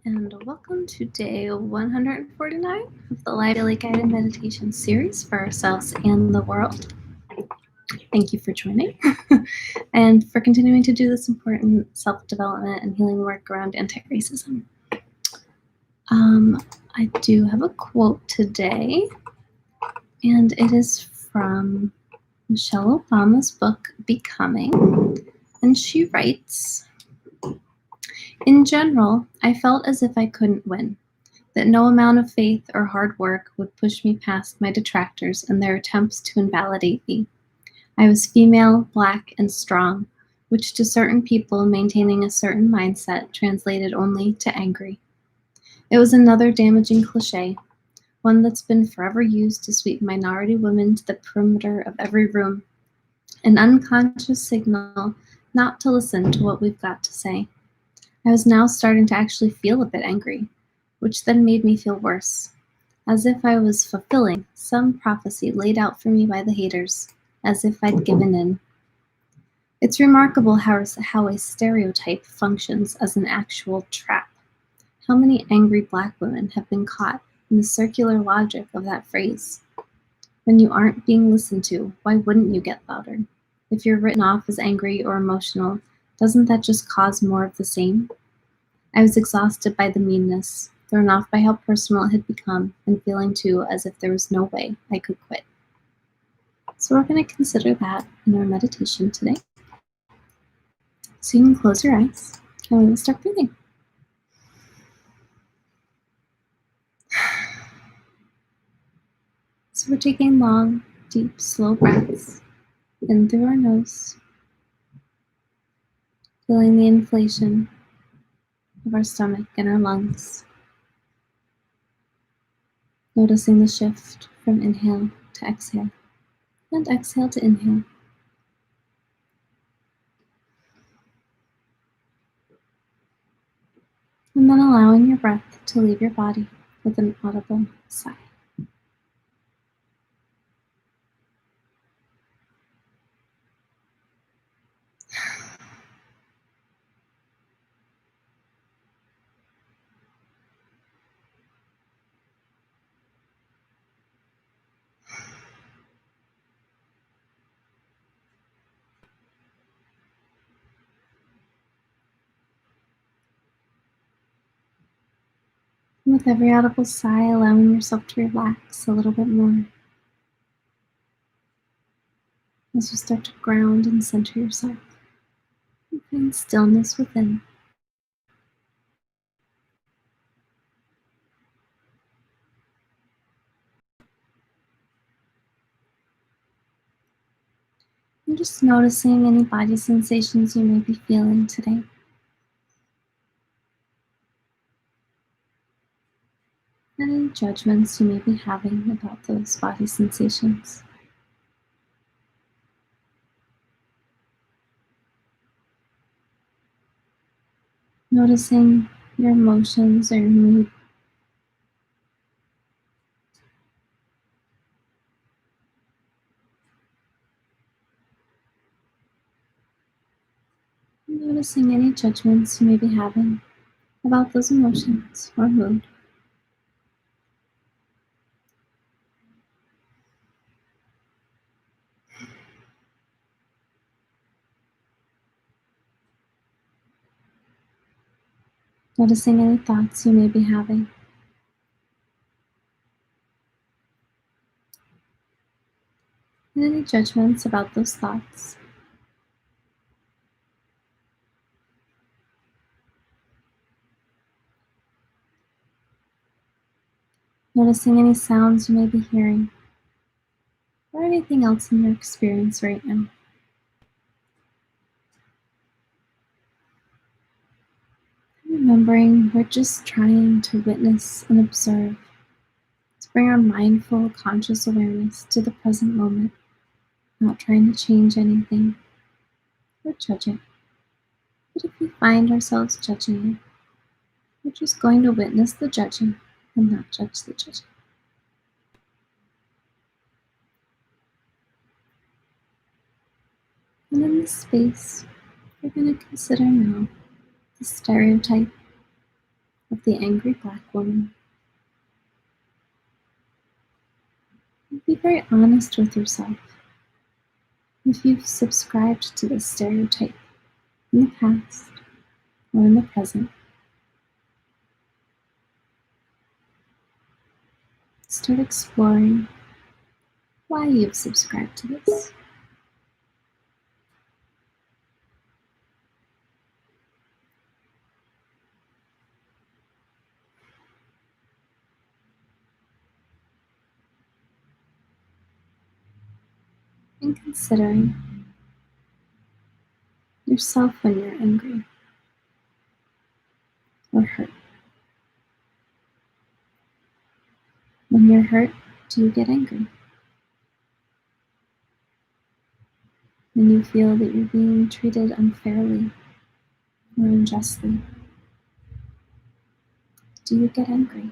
and welcome to day 149 of the Live Daily Guided Meditation series for ourselves and the world. Thank you for joining and for continuing to do this important self-development and healing work around anti-racism. I do have a quote today, and it is from Michelle Obama's book, Becoming, and she writes, "In general, I felt as if I couldn't win, that no amount of faith or hard work would push me past my detractors and their attempts to invalidate me. I was female, black, and strong, which to certain people maintaining a certain mindset translated only to angry. It was another damaging cliche, one that's been forever used to sweep minority women to the perimeter of every room, an unconscious signal not to listen to what we've got to say. I was now starting to actually feel a bit angry, which then made me feel worse, as if I was fulfilling some prophecy laid out for me by the haters, as if I'd given in. It's remarkable how a stereotype functions as an actual trap. How many angry black women have been caught in the circular logic of that phrase? When you aren't being listened to, why wouldn't you get louder? If you're written off as angry or emotional, doesn't that just cause more of the same? I was exhausted by the meanness, thrown off by how personal it had become, and feeling too as if there was no way I could quit." So we're going to consider that in our meditation today. So you can close your eyes, and we will start breathing. So we're taking long, deep, slow breaths in through our nose, feeling the inflation of our stomach and our lungs, noticing the shift from inhale to exhale, and exhale to inhale. And then allowing your breath to leave your body with an audible sigh. And with every audible sigh, allowing yourself to relax a little bit more as you start to ground and center yourself and find stillness within. And just noticing any body sensations you may be feeling today. And any judgments you may be having about those body sensations. Noticing your emotions or your mood. Noticing any judgments you may be having about those emotions or mood. Noticing any thoughts you may be having. And any judgments about those thoughts. Noticing any sounds you may be hearing, or anything else in your experience right now. Remembering we're just trying to witness and observe, to bring our mindful, conscious awareness to the present moment, not trying to change anything or judge it. But if we find ourselves judging it, we're just going to witness the judging and not judge the judging. And in this space, we're going to consider now the stereotype of the angry Black woman. Be very honest with yourself. If you've subscribed to this stereotype in the past or in the present, start exploring why you've subscribed to this. And considering yourself when you're angry or hurt. When you're hurt, do you get angry? When you feel that you're being treated unfairly or unjustly, do you get angry?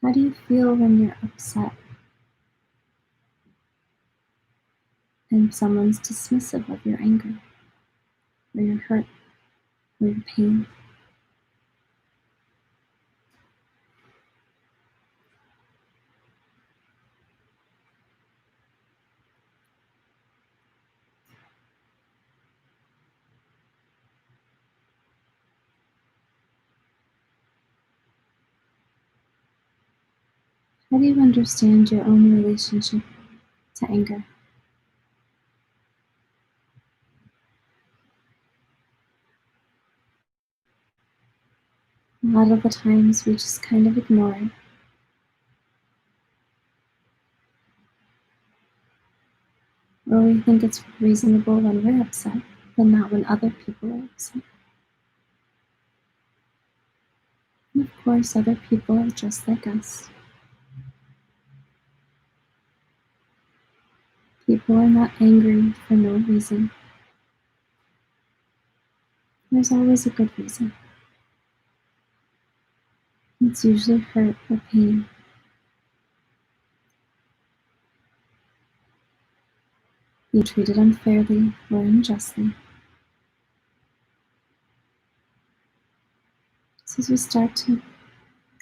How do you feel when you're upset and someone's dismissive of your anger or your hurt or your pain? How do you understand your own relationship to anger? A lot of the times we just kind of ignore it. Or we think it's reasonable when we're upset, but not when other people are upset. And of course, other people are just like us. People are not angry for no reason. There's always a good reason. It's usually hurt or pain. Being treated unfairly or unjustly. So as we start to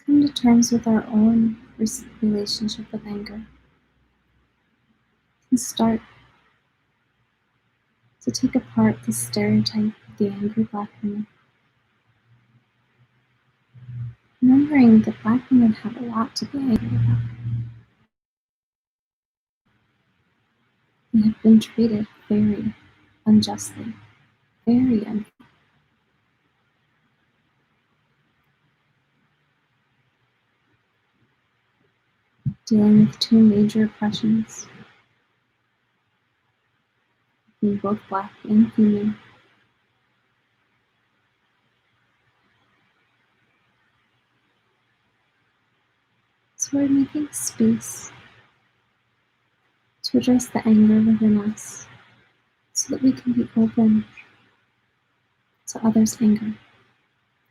come to terms with our own relationship with anger, and start to take apart the stereotype of the angry Black woman. Remembering that Black women have a lot to be angry about. They have been treated very unjustly, very unfairly. Dealing with two major oppressions, being both Black and female. So we're making space to address the anger within us so that we can be open to others' anger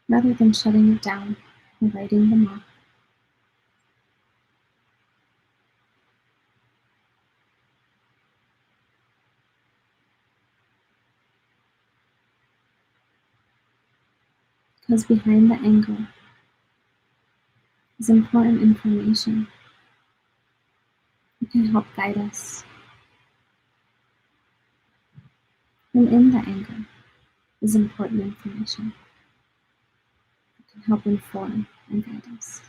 rather than shutting it down or writing them off. Because behind the anger is important information that can help guide us. And in the anger is important information that can help inform and guide us.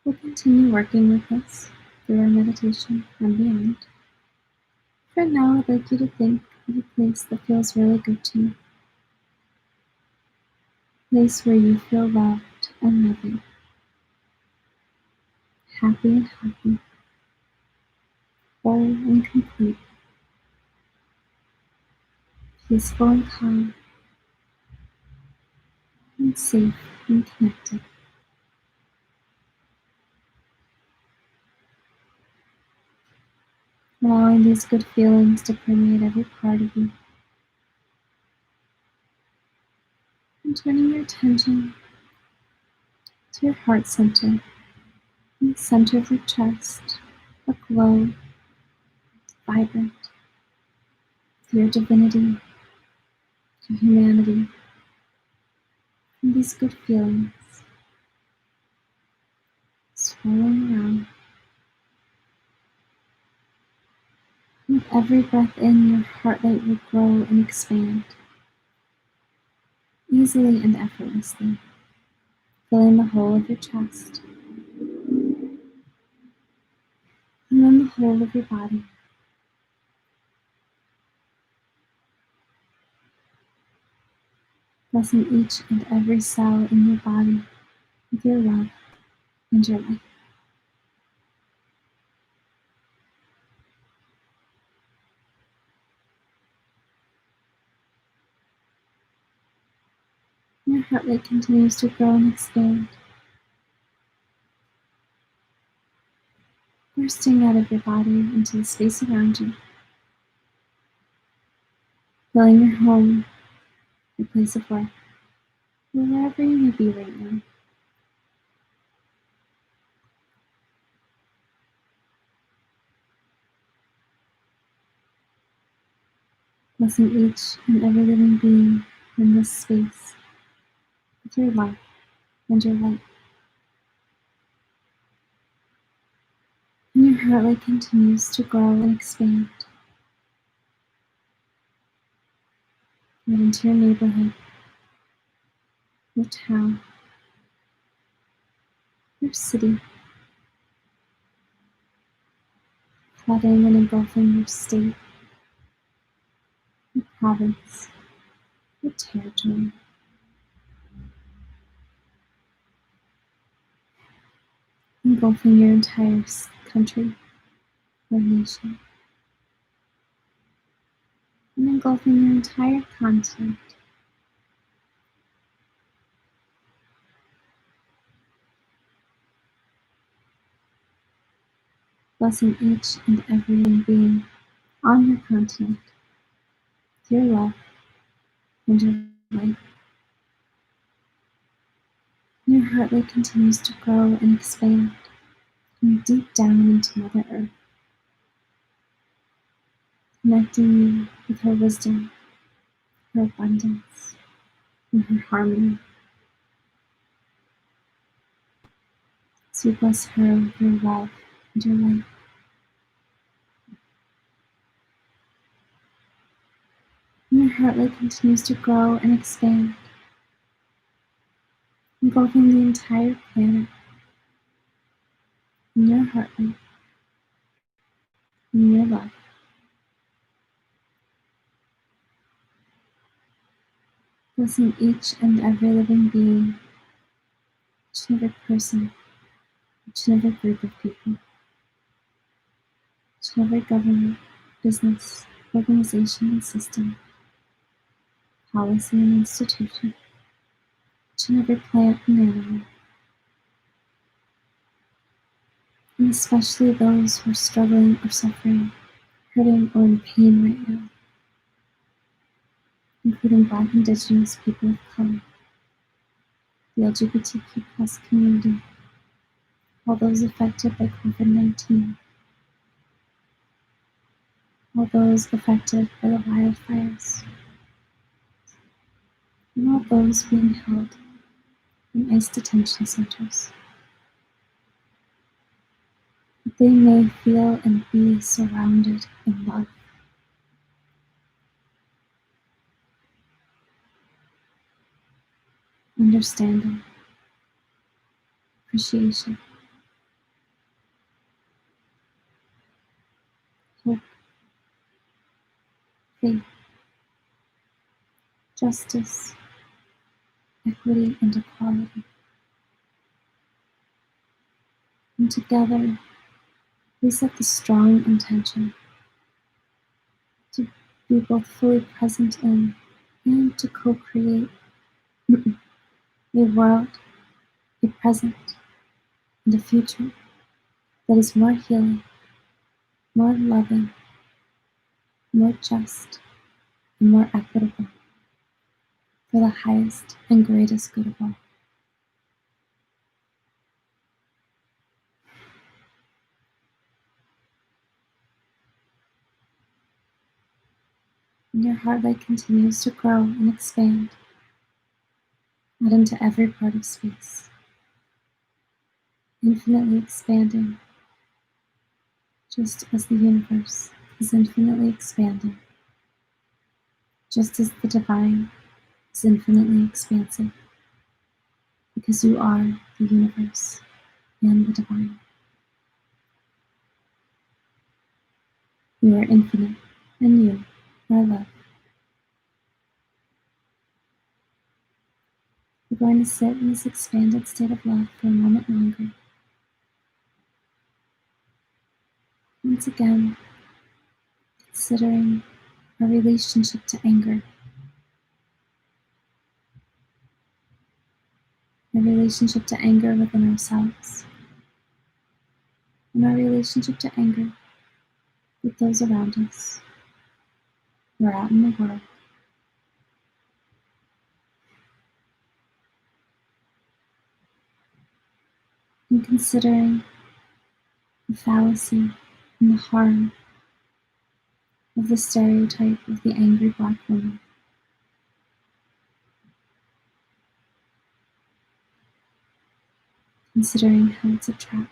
We'll continue working with this through our meditation and beyond. For now, I'd like you to think of a place that feels really good to you. A place where you feel loved and loving, happy and healthy, whole and complete, peaceful and calm, and safe and connected. Allowing these good feelings to permeate every part of you. And turning your attention to your heart center, In the center of your chest, a glow, vibrant, with your divinity, your humanity, and these good feelings swirling around. With every breath in, your heart rate will grow and expand, easily and effortlessly, filling the whole of your chest, and then the whole of your body. Blessing each and every cell in your body with your love and your light. Your heart rate continues to grow and expand, bursting out of your body into the space around you, filling your home, your place of work, or wherever you may be right now. Blessing each and every living being in this space with your love and your light. And your heart rate continues to grow and expand out into your neighborhood, your town, your city, flooding and engulfing your state, your province, your territory, engulfing your entire country or nation, and engulfing your entire continent. Blessing each and every living being on your continent with your love and your light. And your heart rate continues to grow and expand, and deep down into Mother Earth, connecting you with her wisdom, her abundance, and her harmony. So you bless her with your love and your light. And your heart rate continues to grow and expand, engulfing the entire planet in your heart rate, in your love. Blessing each and every living being, each and every person, each and every group of people, each and every government, business, organization, and system, policy and institution, each and every plant and animal, and especially those who are struggling or suffering, hurting or in pain right now, including Black, Indigenous people of color, the LGBTQ plus community, all those affected by COVID-19, all those affected by the wildfires, and all those being held in ICE detention centers, that they may feel and be surrounded in love, understanding, appreciation, hope, faith, justice, equity, and equality. And together, we set the strong intention to be both fully present in and to co-create a world, a present, and a future that is more healing, more loving, more just, and more equitable for the highest and greatest good of all. heart light continues to grow and expand out into every part of space, infinitely expanding, just as the universe is infinitely expanding, just as the divine is infinitely expansive, because you are the universe and the divine. You are infinite, and you are love. We're going to sit in this expanded state of love for a moment longer. Once again, considering our relationship to anger, our relationship to anger within ourselves, and our relationship to anger with those around us or out in the world. And considering the fallacy and the harm of the stereotype of the angry Black woman. Considering how it's a trap.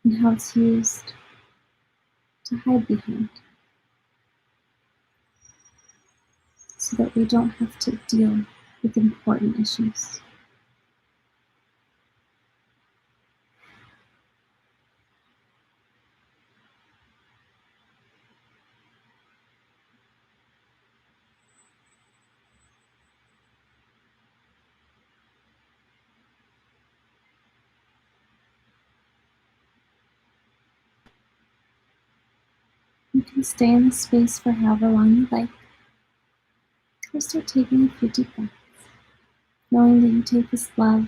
And how it's used to hide behind, so that we don't have to deal with important issues. You can stay in this space for however long you like, or start taking a few deep breaths, knowing that you take this love,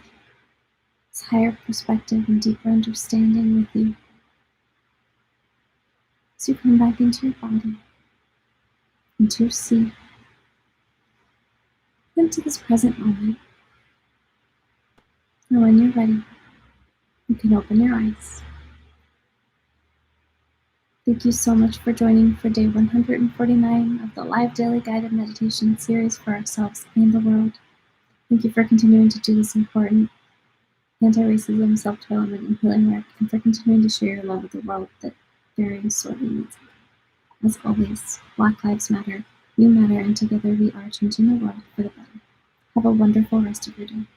this higher perspective and deeper understanding with you as you come back into your body, into your seat, into this present moment. And when you're ready, you can open your eyes. Thank you so much for joining for day 149 of the live daily guided meditation series for ourselves and the world. Thank you for continuing to do this important anti-racism, self-development, and healing work, and for continuing to share your love with the world that very sorely needs it. As always, Black Lives Matter, you matter, and together we are changing the world for the better. Have a wonderful rest of your day.